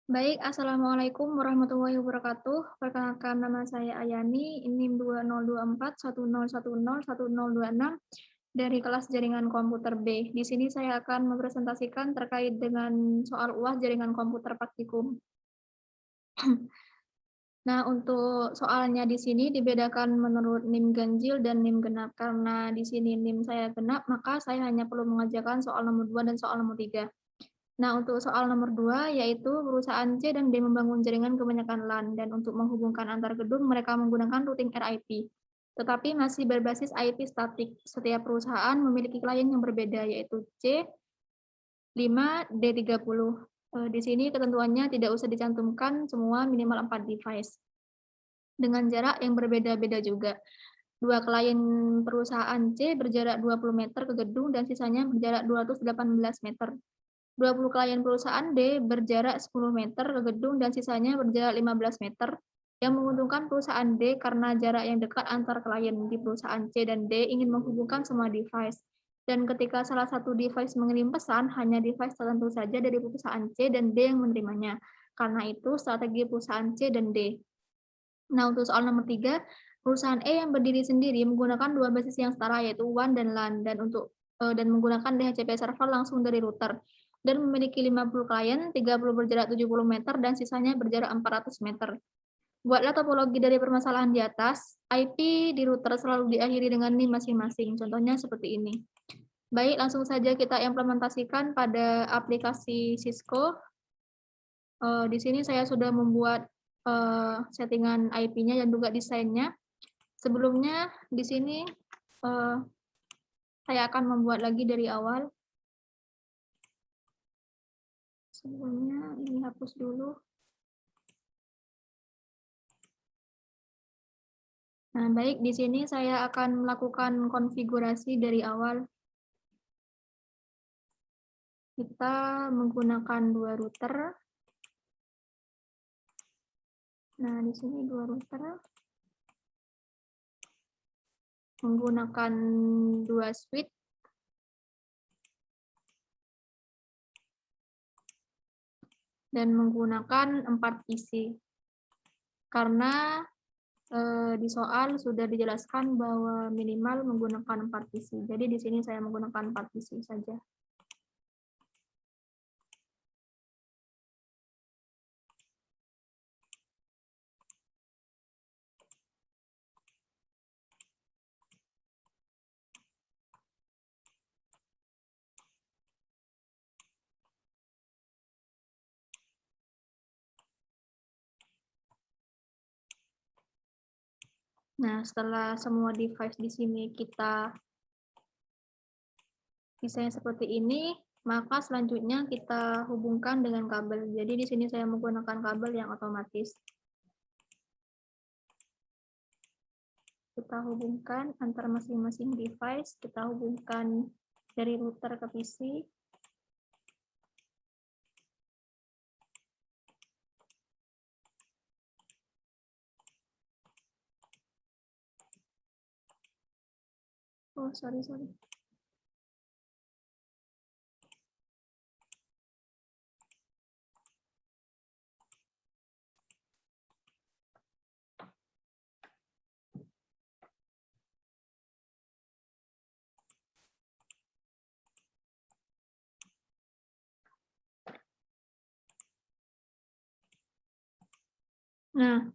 Baik, Assalamualaikum warahmatullahi wabarakatuh. Perkenalkan nama saya Ayani, NIM 202410101026 dari kelas Jaringan Komputer B. Di sini saya akan mempresentasikan terkait dengan soal UAS Jaringan Komputer Praktikum. Nah, untuk soalnya di sini dibedakan menurut NIM ganjil dan NIM genap. Karena di sini NIM saya genap, maka saya hanya perlu mengerjakan soal nomor 2 dan soal nomor 3. Nah, untuk soal nomor 2, yaitu perusahaan C dan D membangun jaringan kebanyakan LAN, dan untuk menghubungkan antar gedung, mereka menggunakan routing RIP. Tetapi masih berbasis IP statik. Setiap perusahaan memiliki klien yang berbeda, yaitu C, 5, D30. Di sini ketentuannya tidak usah dicantumkan semua minimal 4 device. Dengan jarak yang berbeda-beda juga. Dua klien perusahaan C berjarak 20 meter ke gedung dan sisanya berjarak 218 meter. 20 klien perusahaan D berjarak 10 meter ke gedung dan sisanya berjarak 15 meter. Yang menguntungkan perusahaan D karena jarak yang dekat antar klien di perusahaan C dan D ingin menghubungkan semua device. Dan ketika salah satu device mengirim pesan, hanya device tertentu saja dari perusahaan C dan D yang menerimanya. Karena itu strategi perusahaan C dan D. Nah, untuk soal nomor 3, perusahaan E yang berdiri sendiri menggunakan dua basis yang setara, yaitu WAN dan LAN, dan menggunakan DHCP server langsung dari router, dan memiliki 50 klien, 30 berjarak 70 meter, dan sisanya berjarak 400 meter. Buatlah topologi dari permasalahan di atas. IP di router selalu diakhiri dengan NIM masing-masing. Contohnya seperti ini. Baik, langsung saja kita implementasikan pada aplikasi Cisco. Di sini saya sudah membuat settingan IP-nya dan juga desainnya. Sebelumnya di sini saya akan membuat lagi dari awal. Sebelumnya ini hapus dulu. Nah, baik, di sini saya akan melakukan konfigurasi dari awal. Kita menggunakan dua router. Nah, di sini dua router. Menggunakan dua switch. Dan menggunakan 4 PC. Karena di soal sudah dijelaskan bahwa minimal menggunakan 4 PC. Jadi di sini saya menggunakan 4 PC saja. Nah, setelah semua device di sini kita desain seperti ini, maka selanjutnya kita hubungkan dengan kabel. Jadi di sini saya menggunakan kabel yang otomatis. Kita hubungkan antar masing-masing device, kita hubungkan dari router ke PC. Oh, sorry. Nah,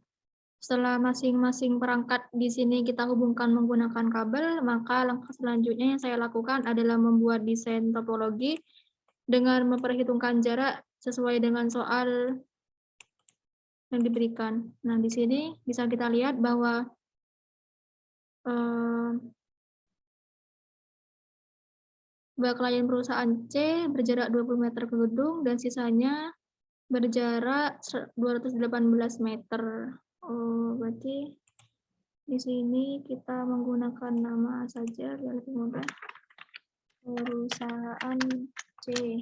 setelah masing-masing perangkat di sini kita hubungkan menggunakan kabel, maka langkah selanjutnya yang saya lakukan adalah membuat desain topologi dengan memperhitungkan jarak sesuai dengan soal yang diberikan. Nah, di sini bisa kita lihat bahwa klien perusahaan C berjarak 20 meter ke gedung dan sisanya berjarak 218 meter. Oh, berarti di sini kita menggunakan nama saja biar lebih mudah. Perusahaan C.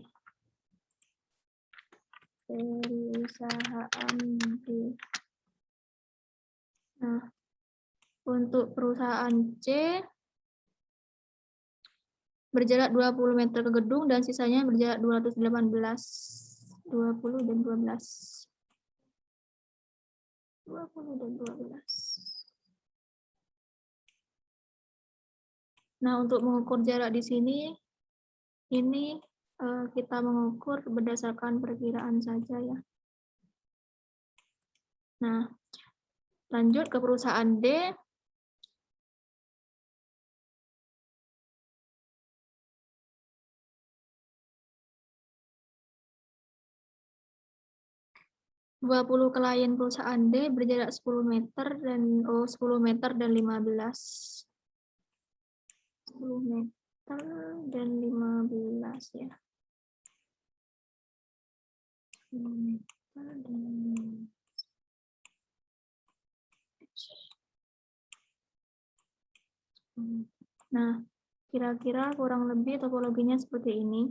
Perusahaan D. Nah, untuk perusahaan C berjarak 20 meter ke gedung dan sisanya berjarak 218 20 dan 12. 20 dan 12. Nah, untuk mengukur jarak di sini, ini kita mengukur berdasarkan perkiraan saja ya. Nah, lanjut ke perusahaan D. Puluh klien perusahaan D berjarak 10 meter dan 10 meter dan 15. 10 meter dan 15 ya. 10 meter dan 15. Nah, kira-kira kurang lebih topologinya seperti ini.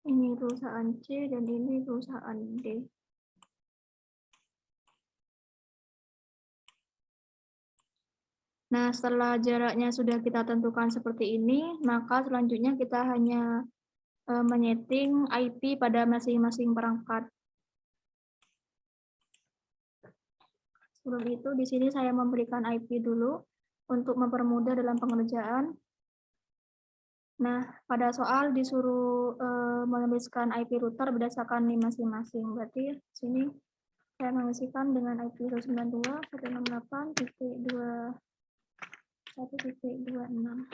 Ini perusahaan C dan ini perusahaan D. Nah, setelah jaraknya sudah kita tentukan seperti ini, maka selanjutnya kita hanya menyeting IP pada masing-masing perangkat. Sebelum itu, di sini saya memberikan IP dulu untuk mempermudah dalam pengerjaan. Nah, pada soal disuruh menuliskan IP router berdasarkan NIM masing-masing. Berarti di sini saya mengisikan dengan IP 192.168.2.1.26.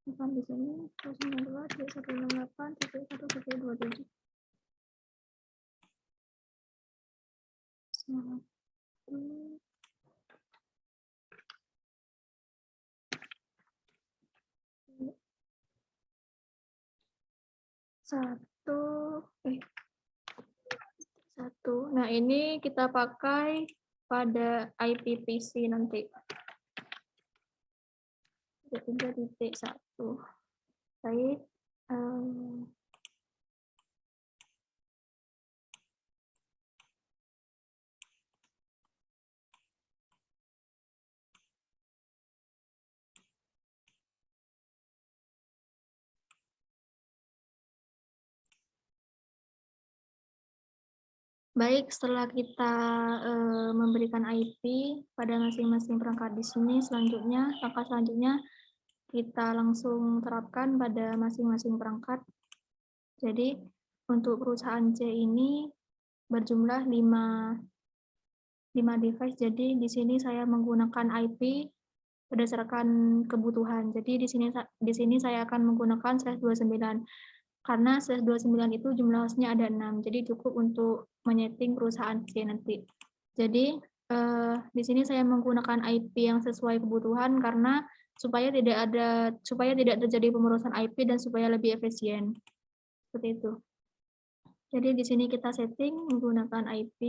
Bukan di sini 192.168.1.27. Satu. Nah, ini kita pakai pada IPPC nanti. 3.1. Baik. Baik, setelah kita memberikan IP pada masing-masing perangkat di sini, langkah selanjutnya kita langsung terapkan pada masing-masing perangkat. Jadi, untuk perusahaan C ini berjumlah 5 device. Jadi, di sini saya menggunakan IP berdasarkan kebutuhan. Jadi, di sini saya akan menggunakan /29. Karena /29 itu jumlah hostnya ada 6, jadi cukup untuk menyeting perusahaan C nanti. Jadi di sini saya menggunakan IP yang sesuai kebutuhan karena supaya tidak terjadi pemrosesan IP dan supaya lebih efisien. Seperti itu. Jadi di sini kita setting menggunakan IP.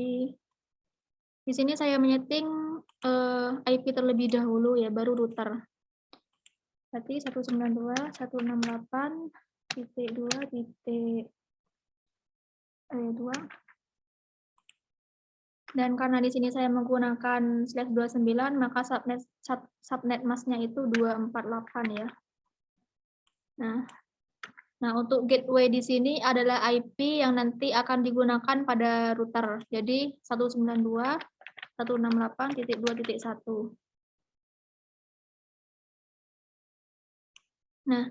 Di sini saya menyeting IP terlebih dahulu ya, baru router. Berarti 192.168.2.2. Dan karena di sini saya menggunakan /29, maka subnet masknya itu 248 ya. Nah, untuk gateway di sini adalah IP yang nanti akan digunakan pada router. Jadi 192.168.2.1. Nah,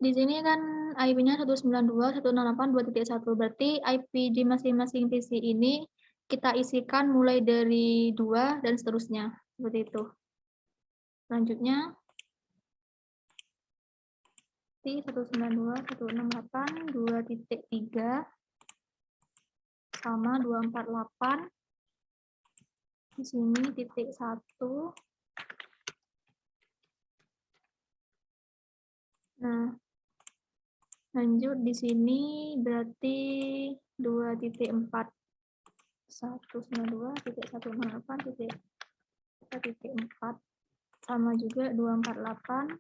di sini kan IP-nya 192.168.2.1. Berarti IP di masing-masing PC ini kita isikan mulai dari 2 dan seterusnya. Seperti itu. Selanjutnya, 192.168.2.3 sama 248 Di sini titik 1. Nah, lanjut di sini berarti 2.4. 192.168.4 sama juga 248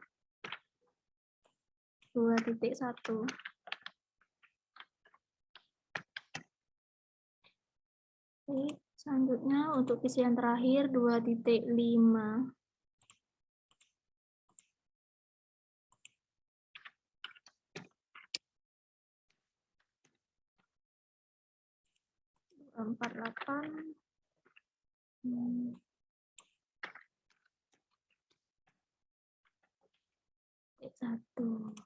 2.1. Oke, selanjutnya untuk isi yang terakhir 2.5. Empat delapan satu.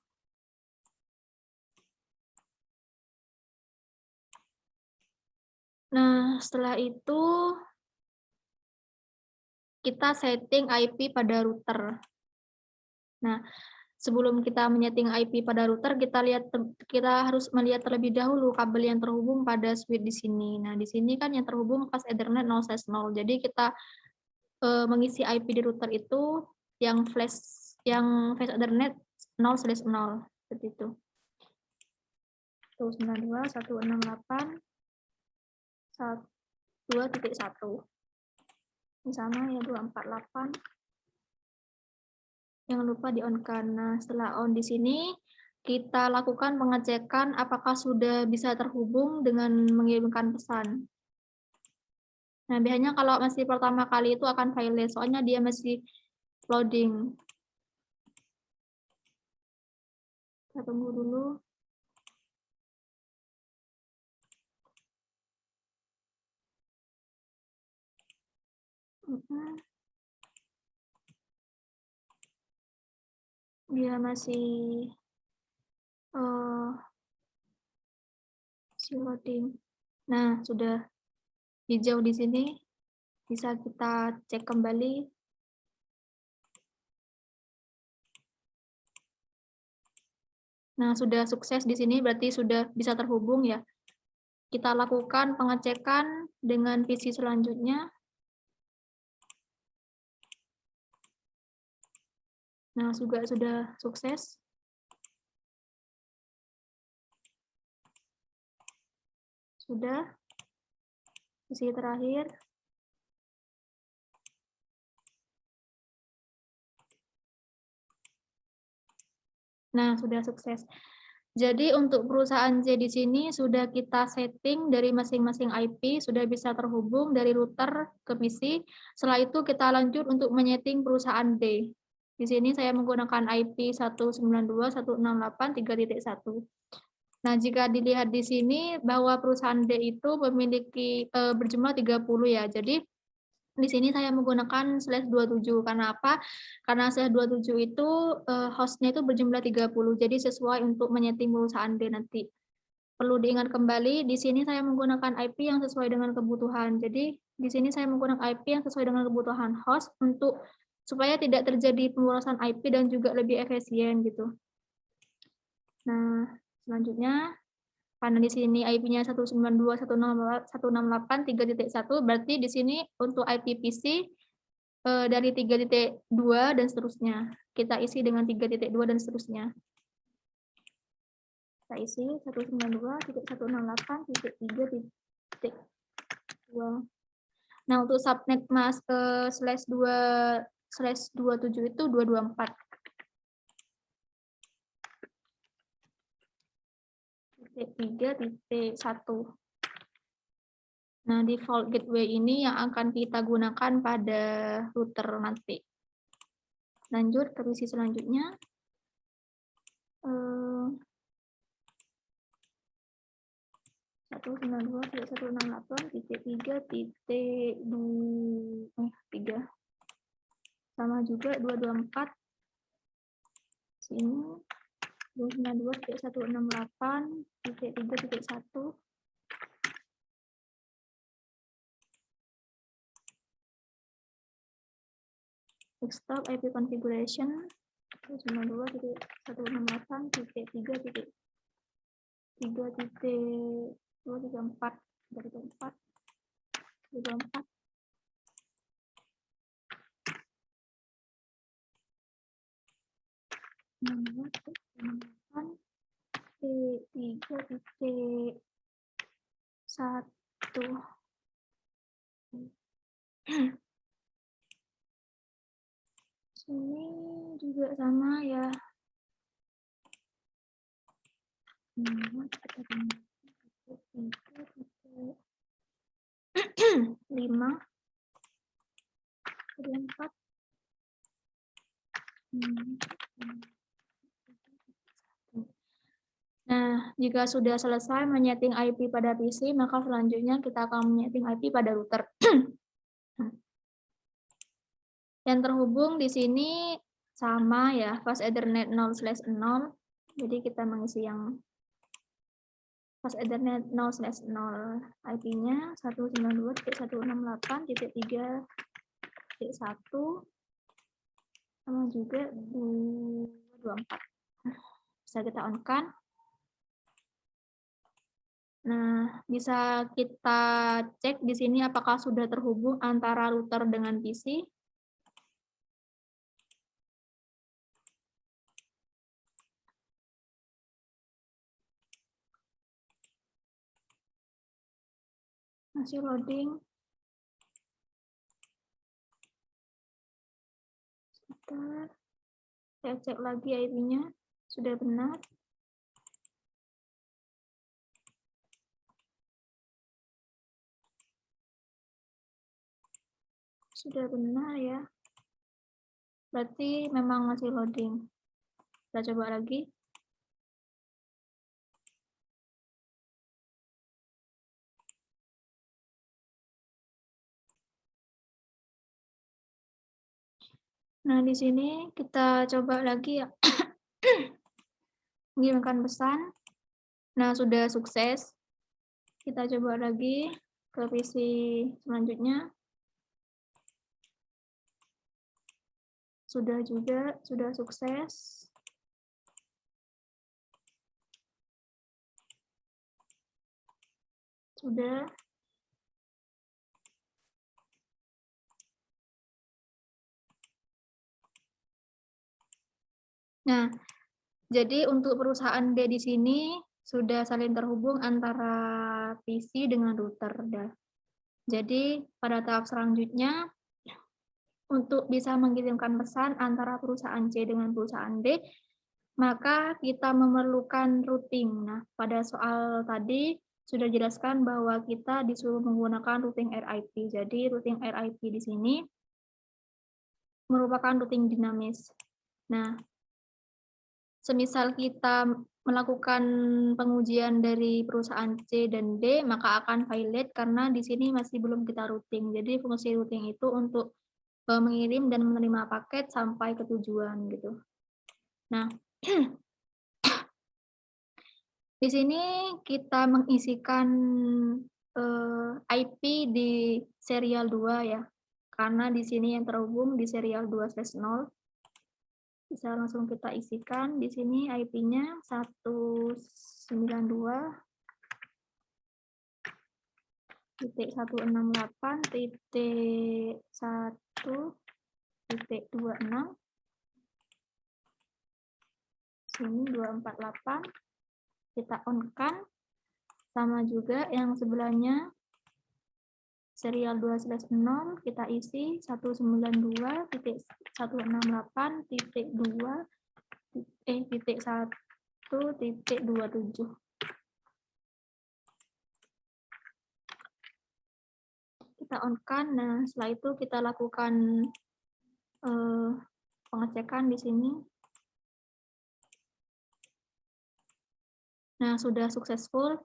Nah, setelah itu kita setting IP pada router. Nah, sebelum kita menyeting IP pada router, kita harus melihat terlebih dahulu kabel yang terhubung pada switch di sini. Nah, di sini kan yang terhubung pas Ethernet 0/0. Jadi kita mengisi IP di router itu yang flash Ethernet 0/0 seperti itu. 192.168.2.1. Ini sama ya 248. Jangan lupa di-on-kan. Nah, setelah on di sini, kita lakukan pengecekan apakah sudah bisa terhubung dengan mengirimkan pesan. Nah, biasanya kalau masih pertama kali itu akan failure, soalnya dia masih loading. Kita tunggu dulu. Dia masih loading. Nah, sudah hijau di sini. Bisa kita cek kembali. Nah, sudah sukses di sini, berarti sudah bisa terhubung ya. Kita lakukan pengecekan dengan PC selanjutnya. Nah, juga sudah sukses. Sudah. PC terakhir. Nah, sudah sukses. Jadi untuk perusahaan C di sini sudah kita setting dari masing-masing IP, sudah bisa terhubung dari router ke PC. Setelah itu kita lanjut untuk menyeting perusahaan D. Di sini saya menggunakan IP 192.168.3.1. Nah, jika dilihat di sini bahwa perusahaan D itu memiliki berjumlah 30 ya. Jadi di sini saya menggunakan /27. Karena apa? Karena /27 itu hostnya itu berjumlah 30. Jadi sesuai untuk menyeting perusahaan D nanti. Perlu diingat kembali, di sini saya menggunakan IP yang sesuai dengan kebutuhan. Jadi di sini saya menggunakan IP yang sesuai dengan kebutuhan host untuk supaya tidak terjadi pemborosan IP dan juga lebih efisien gitu. Nah, selanjutnya karena di sini IP-nya 192.168.3.1, berarti di sini untuk IP PC dari 3.2 dan seterusnya. Kita isi dengan 3.2 dan seterusnya. Kita isi 192.168.3.2. Nah, untuk subnet mask /2/27 itu 224. 3.1. Nah, default gateway ini yang akan kita gunakan pada router nanti. Lanjut ke PC selanjutnya. 192.168.3.3 sama juga 224 sini 292.168.3.1 desktop IP configuration 192.168.3.3.234 dari 4 224 T3.1. Sini juga sama ya. 5, 4. Nah, jika sudah selesai menyeting IP pada PC, maka selanjutnya kita akan menyeting IP pada router. Yang terhubung di sini sama ya, fast Ethernet 0/0. Jadi kita mengisi yang fast Ethernet 0/0. IP-nya 192.168.3.1 sama juga 224. Bisa kita on-kan. Nah, bisa kita cek di sini apakah sudah terhubung antara router dengan PC. Masih loading. Sebentar. Saya cek lagi IP-nya. Sudah benar. Sudah benar ya. Berarti memang masih loading. Kita coba lagi. Nah, di sini kita coba lagi ya. Mengirimkan pesan. Nah, sudah sukses. Kita coba lagi ke PC selanjutnya. Sudah juga, sudah sukses. Sudah. Nah, jadi untuk perusahaan D di sini sudah saling terhubung antara PC dengan router. Jadi pada tahap selanjutnya, untuk bisa mengirimkan pesan antara perusahaan C dengan perusahaan D, maka kita memerlukan routing. Nah, pada soal tadi sudah jelaskan bahwa kita disuruh menggunakan routing RIP. Jadi routing RIP di sini merupakan routing dinamis. Nah, semisal kita melakukan pengujian dari perusahaan C dan D, maka akan violate karena di sini masih belum kita routing. Jadi fungsi routing itu untuk mengirim dan menerima paket sampai ke tujuan gitu. Nah, di sini kita mengisikan IP di serial 2 ya. Karena di sini yang terhubung di serial 2/0. Bisa langsung kita isikan di sini IP-nya 192.168.1.26. Sini 248. Kita on-kan. Sama juga yang sebelahnya serial 2/0 kita isi 192.168.2.1.27. Kita on-kan. Nah, setelah itu kita lakukan pengecekan di sini. Nah, sudah successful.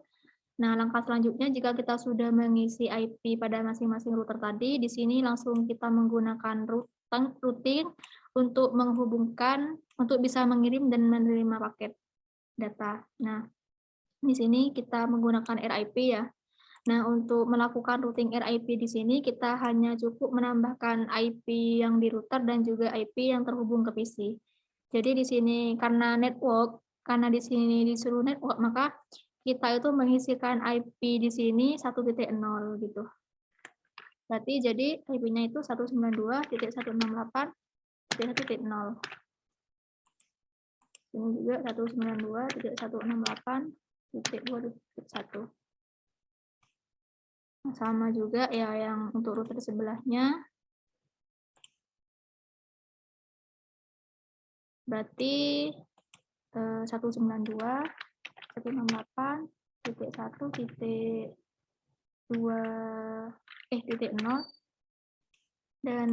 Nah, langkah selanjutnya jika kita sudah mengisi IP pada masing-masing router tadi, di sini langsung kita menggunakan routing untuk menghubungkan, untuk bisa mengirim dan menerima paket data. Nah, di sini kita menggunakan RIP ya. Nah, untuk melakukan routing RIP di sini kita hanya cukup menambahkan IP yang di router dan juga IP yang terhubung ke PC. Jadi di sini karena di sini disuruh network, maka kita itu mengisikan IP di sini 1.0 gitu. Berarti jadi IP-nya itu 192.168.1.0. Ini juga 192.168.2.1. Sama juga ya yang untuk router sebelahnya. Berarti 192.168.1.2 dan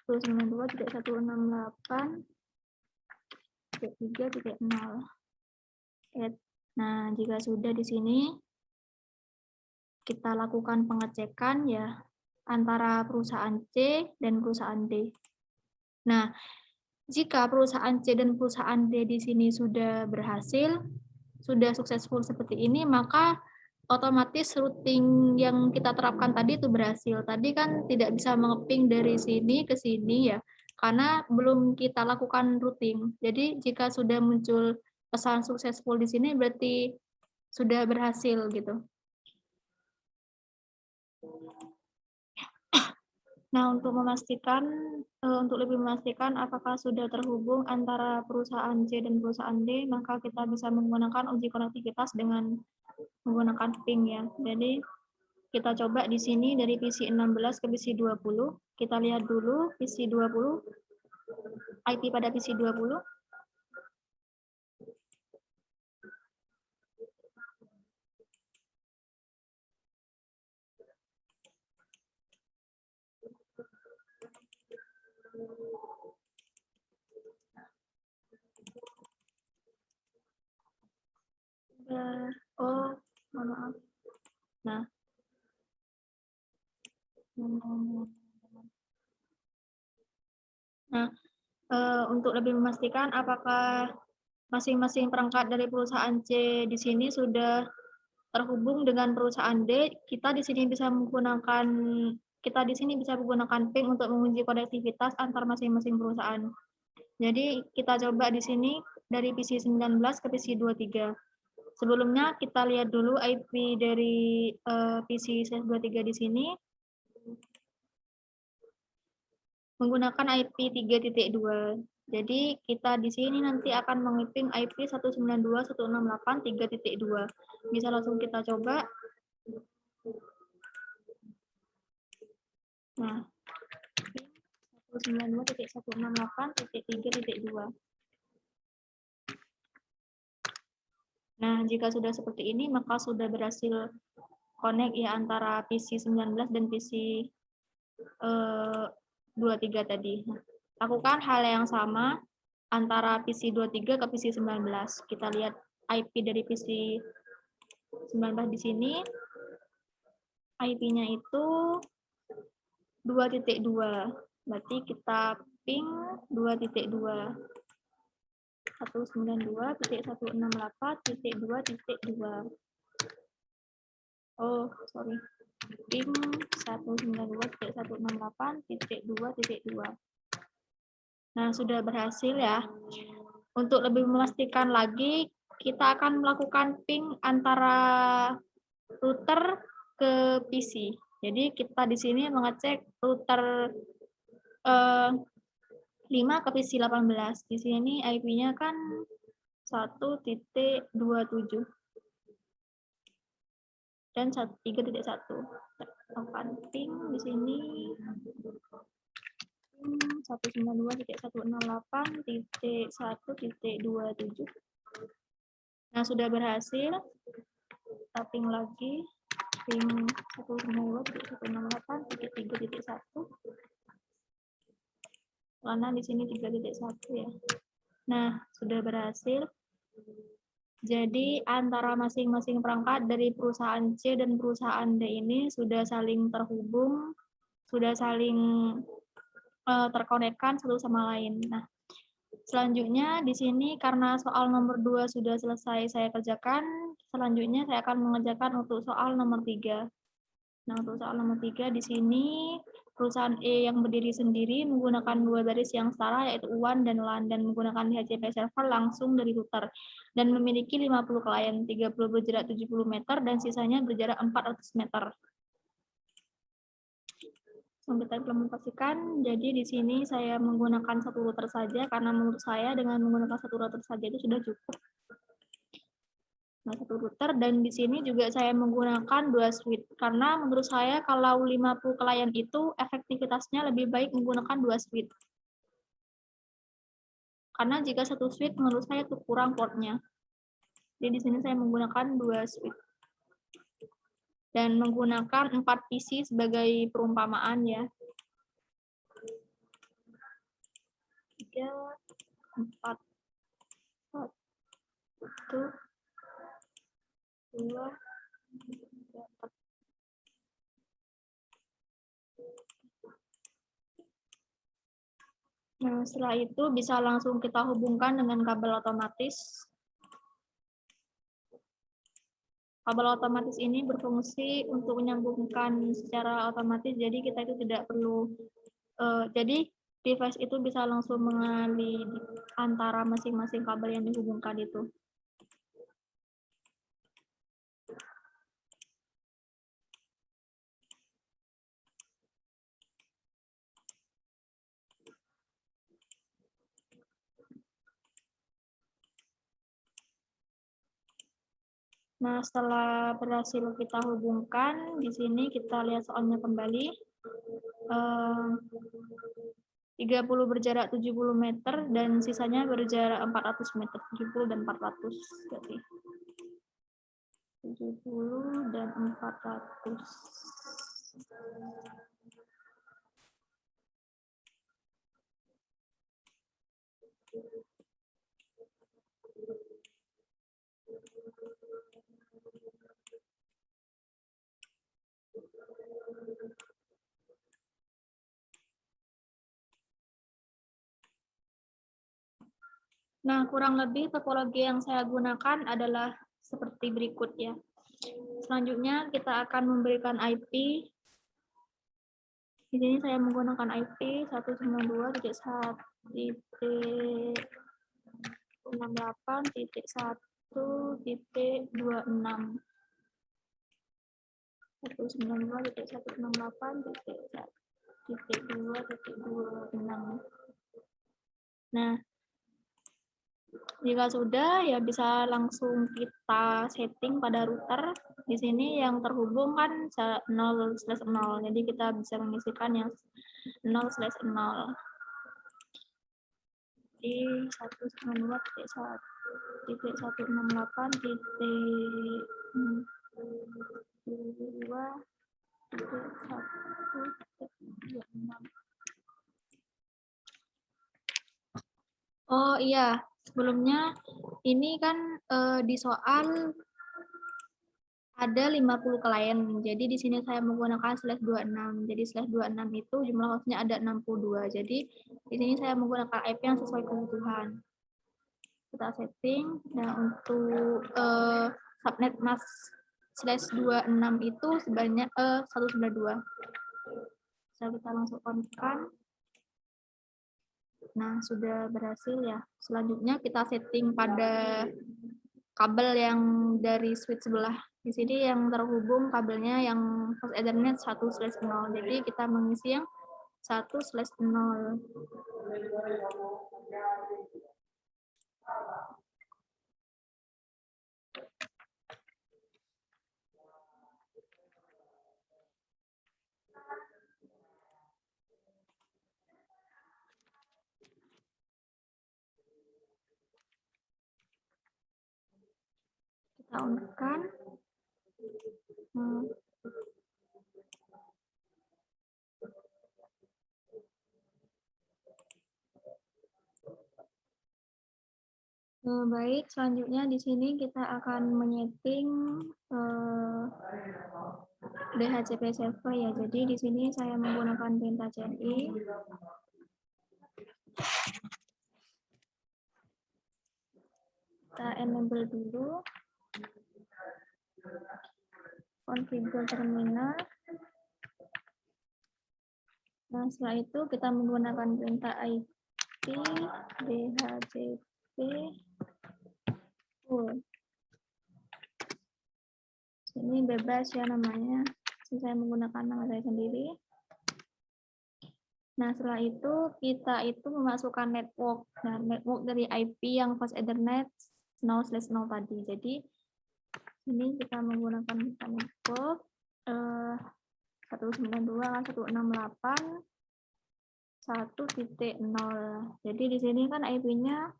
192.168.3.0. Nah, jika sudah di sini kita lakukan pengecekan ya antara perusahaan C dan perusahaan D. Nah, jika perusahaan C dan perusahaan D di sini sudah berhasil, sudah successful seperti ini, maka otomatis routing yang kita terapkan tadi itu berhasil. Tadi kan tidak bisa mengeping dari sini ke sini ya, karena belum kita lakukan routing. Jadi jika sudah muncul pesan successful di sini berarti sudah berhasil gitu. Nah, untuk lebih memastikan apakah sudah terhubung antara perusahaan C dan perusahaan D, maka kita bisa menggunakan uji konektivitas dengan menggunakan ping ya. Jadi kita coba di sini dari PC 16 ke PC 20. Kita lihat dulu PC 20, IP pada PC 20. Oh, maaf. Nah, untuk lebih memastikan apakah masing-masing perangkat dari perusahaan C di sini sudah terhubung dengan perusahaan D, kita di sini bisa menggunakan ping untuk menguji konektivitas antar masing-masing perusahaan. Jadi kita coba di sini dari PC 19 ke PC 23. Sebelumnya kita lihat dulu IP dari PC 23 di sini menggunakan IP 3.2. Jadi kita di sini nanti akan mengeping IP 192.168.3.2. Bisa langsung kita coba. Nah, 192.168.3.2. Nah, jika sudah seperti ini, maka sudah berhasil connect ya antara PC 19 dan PC 23 tadi. Nah, lakukan hal yang sama antara PC 23 ke PC 19. Kita lihat IP dari PC 19 di sini. IP-nya itu 2.2. Berarti kita ping 2.2. 192.168.2.2. Oh, sorry. Ping 192.168.2.2. Nah, sudah berhasil ya. Untuk lebih memastikan lagi, kita akan melakukan ping antara router ke PC. Jadi kita di sini mengecek router 5 ke PC 18. Di sini IP-nya kan 1.27 dan 3.1. Lakukan ping di sini 192.168.1.27. Nah, sudah berhasil. Kita ping lagi ping 192.168.3.1. Karena di sini 3.1 ya. Nah, sudah berhasil. Jadi antara masing-masing perangkat dari perusahaan C dan perusahaan D ini sudah saling terhubung, sudah saling terkonekkan satu sama lain. Nah, selanjutnya di sini karena soal nomor 2 sudah selesai saya kerjakan, selanjutnya saya akan mengerjakan untuk soal nomor 3. Nah, untuk soal nomor 3 di sini perusahaan E yang berdiri sendiri menggunakan 2 baris yang setara yaitu UAN dan LAN dan menggunakan DHCP server langsung dari router dan memiliki 50 klien, 30 berjarak 70 meter dan sisanya berjarak 400 meter. kita implementasikan. Jadi di sini saya menggunakan satu router saja karena menurut saya dengan menggunakan satu router saja itu sudah cukup. Nah, satu router, dan di sini juga saya menggunakan 2 switch karena menurut saya kalau 50 klien itu efektivitasnya lebih baik menggunakan 2 switch. Karena jika satu switch menurut saya itu kurang portnya. Jadi di sini saya menggunakan 2 switch. Dan menggunakan 4 PC sebagai perumpamaan ya. 3, 4, 1, 2, 3, 4. Nah, setelah itu bisa langsung kita hubungkan dengan kabel otomatis. Kabel otomatis ini berfungsi untuk menyambungkan secara otomatis, jadi kita itu tidak perlu, jadi device itu bisa langsung mengalih antara masing-masing kabel yang dihubungkan itu. Nah, setelah berhasil kita hubungkan, di sini kita lihat soalnya kembali. 30 berjarak 70 meter dan sisanya berjarak 400 meter. 70 dan 400 berarti. 70 dan 400. Nah, kurang lebih topologi yang saya gunakan adalah seperti berikut ya. Selanjutnya kita akan memberikan IP. Di sini saya menggunakan IP 192.168.1.26. 192.168.1.2.26. Nah, jika sudah, ya bisa langsung kita setting pada router. Di sini yang terhubung kan 0/0, jadi kita bisa mengisikan yang 0/0. Di 192.168.2.1.26. Oh iya, sebelumnya ini kan di soal ada 50 klien. Jadi di sini saya menggunakan /26. Jadi /26 itu jumlah hostnya ada 62. Jadi di sini saya menggunakan IP yang sesuai kebutuhan. Kita setting. Nah, untuk subnet mask /26 itu sebanyak 192. Bisa kita langsung on-kan. Nah, sudah berhasil ya. Selanjutnya kita setting pada kabel yang dari switch sebelah. Di sini yang terhubung kabelnya yang host Ethernet 1/0. Jadi kita mengisi yang 1/0. Kita on-kan. Baik, selanjutnya di sini kita akan menyeting DHCP server ya. Jadi di sini saya menggunakan perintah CLI. Kita enable dulu. Configure terminal. Nah, setelah itu kita menggunakan perintah IP DHCP full. Ini bebas ya namanya. Saya menggunakan nama saya sendiri. Nah, setelah itu kita itu memasukkan network. Nah, network dari IP yang fast Ethernet 0/0 tadi. Jadi ini kita menggunakan network 192.168.1.0. Jadi di sini kan IP-nya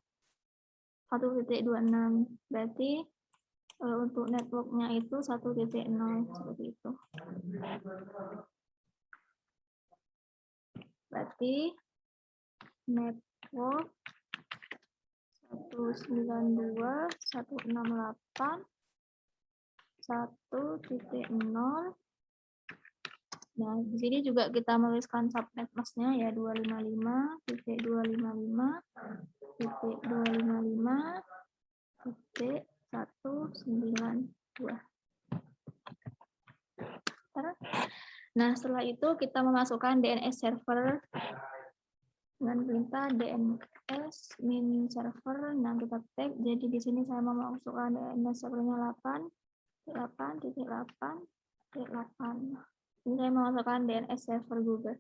1.26. Berarti untuk networknya itu 1.0 seperti itu. Berarti network 192.168.1.0. Nah, di sini juga kita menuliskan subnet mask-nya ya 255.255.192. Nah, setelah itu kita memasukkan DNS server dengan perintah DNS min server. Nah, kita tag. Jadi di sini saya memasukkan DNS servernya 8.8.8.8. Ini saya memasukkan DNS server Google.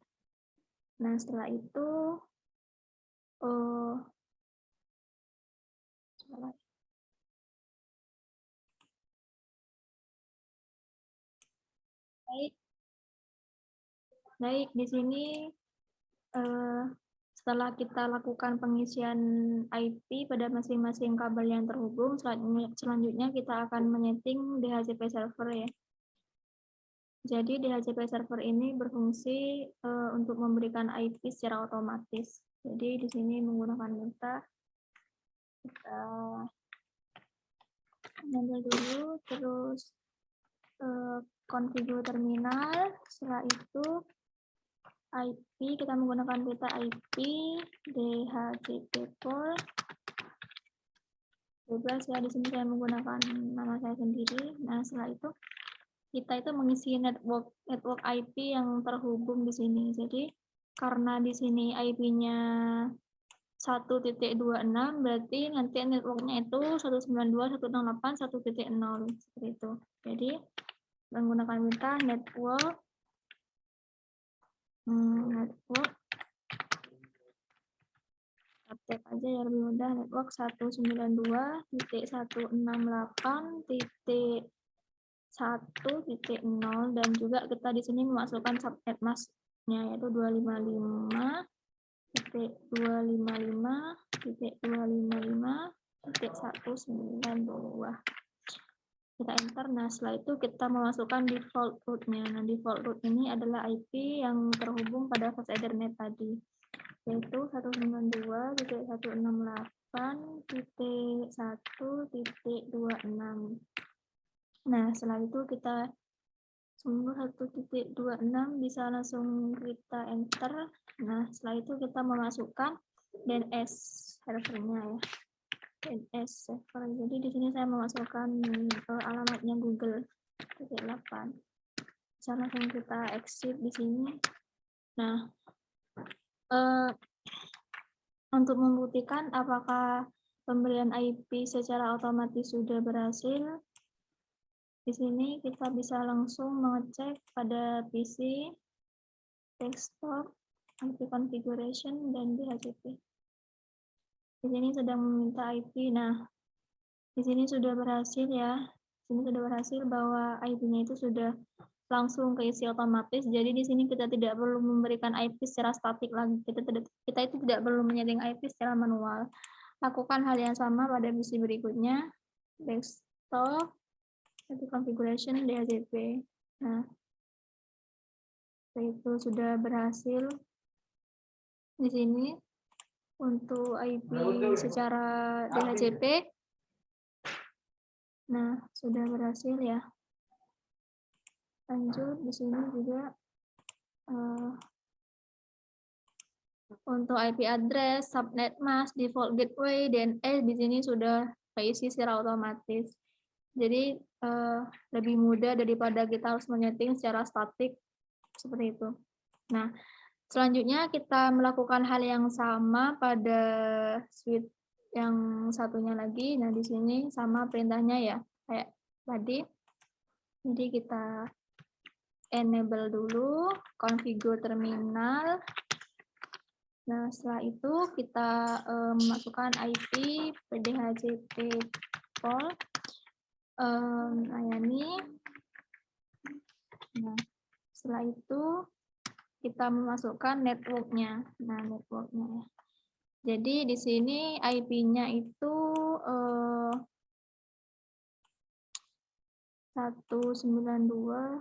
Nah, setelah itu baik di sini setelah kita lakukan pengisian IP pada masing-masing kabel yang terhubung, selanjutnya kita akan menyeting DHCP server ya. Jadi DHCP server ini berfungsi untuk memberikan IP secara otomatis. Jadi di sini menggunakan kita ambil dulu, terus configure terminal. Setelah itu IP, kita menggunakan data IP DHCP port 12 ya. Di sini saya menggunakan nama saya sendiri. Nah, setelah itu kita itu mengisi network IP yang terhubung di sini. Jadi karena di sini IP-nya 1.26, berarti nanti networknya itu 192.168.1.0 seperti itu. Jadi menggunakan minta network update aja ya lebih mudah. Network 192.168.1.0 dan juga kita di sini memasukkan subnet mask-nya yaitu 255.255.255.192. Kita enter. Nah, setelah itu kita memasukkan default root-nya. Nah, default root ini adalah IP yang terhubung pada fast Ethernet tadi, yaitu 192.168.1.26. Nah, setelah itu kita sumber 1.26 bisa langsung kita enter. Nah, setelah itu kita memasukkan DNS servernya ya. DNS server. Jadi di sini saya memasukkan alamatnya Google 8. Bisa langsung kita exit di sini. Nah, untuk membuktikan apakah pemberian IP secara otomatis sudah berhasil, di sini kita bisa langsung mengecek pada PC, desktop, IP configuration, dan DHCP. Di sini sedang meminta IP. Nah, di sini sudah berhasil ya. Di sini sudah berhasil bahwa IP-nya itu sudah langsung keisi otomatis. Jadi di sini kita tidak perlu memberikan IP secara statik lagi. Kita itu tidak perlu menyeting IP secara manual. Lakukan hal yang sama pada misi berikutnya. Desktop, IP configuration, DHCP. Nah, itu sudah berhasil di sini untuk IP secara DHCP. Nah, sudah berhasil ya. Lanjut di sini juga untuk IP address, subnet mask, default gateway, DNS di sini sudah keisi secara otomatis. Jadi lebih mudah daripada kita harus menyeting secara statik seperti itu. Nah, selanjutnya kita melakukan hal yang sama pada switch yang satunya lagi. Nah, di sini sama perintahnya ya, kayak tadi. Jadi kita enable dulu, configure terminal. Nah, setelah itu kita memasukkan IP PDHCP pol layani. Nah, setelah itu kita memasukkan networknya. Nah, networknya ya. Jadi di sini IP-nya itu 192.2.0.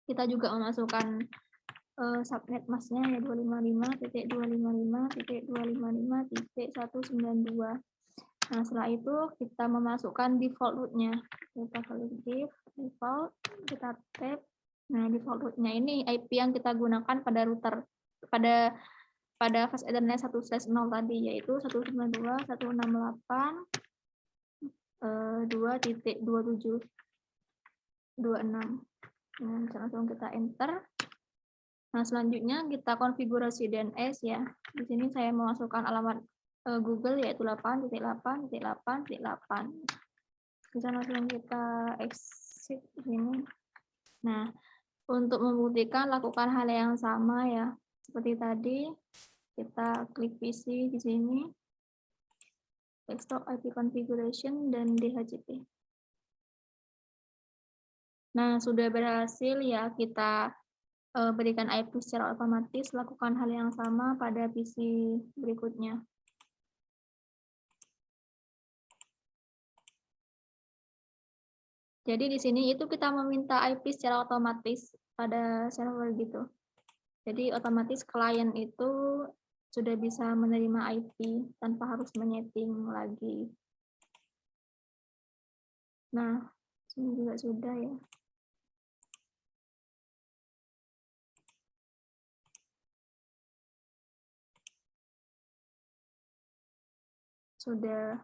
Kita juga memasukkan subnet masknya ya 255.255.255.192. Nah, setelah itu kita memasukkan default root-nya. Kita klik default, kita tap. Nah, default root-nya ini IP yang kita gunakan pada router pada fast Ethernet 1/0 tadi, yaitu 192.168.2.27.26. Nah, langsung kita enter. Nah, selanjutnya kita konfigurasi DNS ya. Di sini saya memasukkan alamat Google yaitu 8.8.8.8. Bisa langsung kita exit ini. Nah, untuk membuktikan lakukan hal yang sama ya. Seperti tadi, kita klik PC di sini. Desktop IP configuration dan DHCP. Nah, sudah berhasil ya kita berikan IP secara otomatis, lakukan hal yang sama pada PC berikutnya. Jadi di sini itu kita meminta IP secara otomatis pada server gitu. Jadi otomatis klien itu sudah bisa menerima IP tanpa harus menyeting lagi. Nah, ini juga sudah ya. Sudah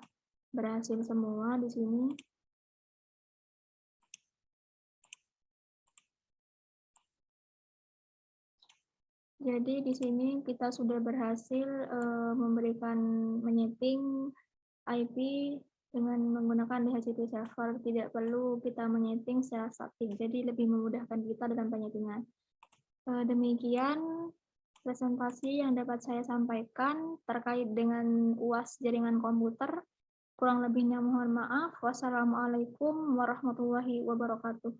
berhasil semua di sini. Jadi di sini kita sudah berhasil memberikan menyeting IP dengan menggunakan DHCP server. Tidak perlu kita menyeting secara statik, jadi lebih memudahkan kita dalam penyetingan. Demikian presentasi yang dapat saya sampaikan terkait dengan UAS jaringan komputer. Kurang lebihnya mohon maaf. Wassalamualaikum warahmatullahi wabarakatuh.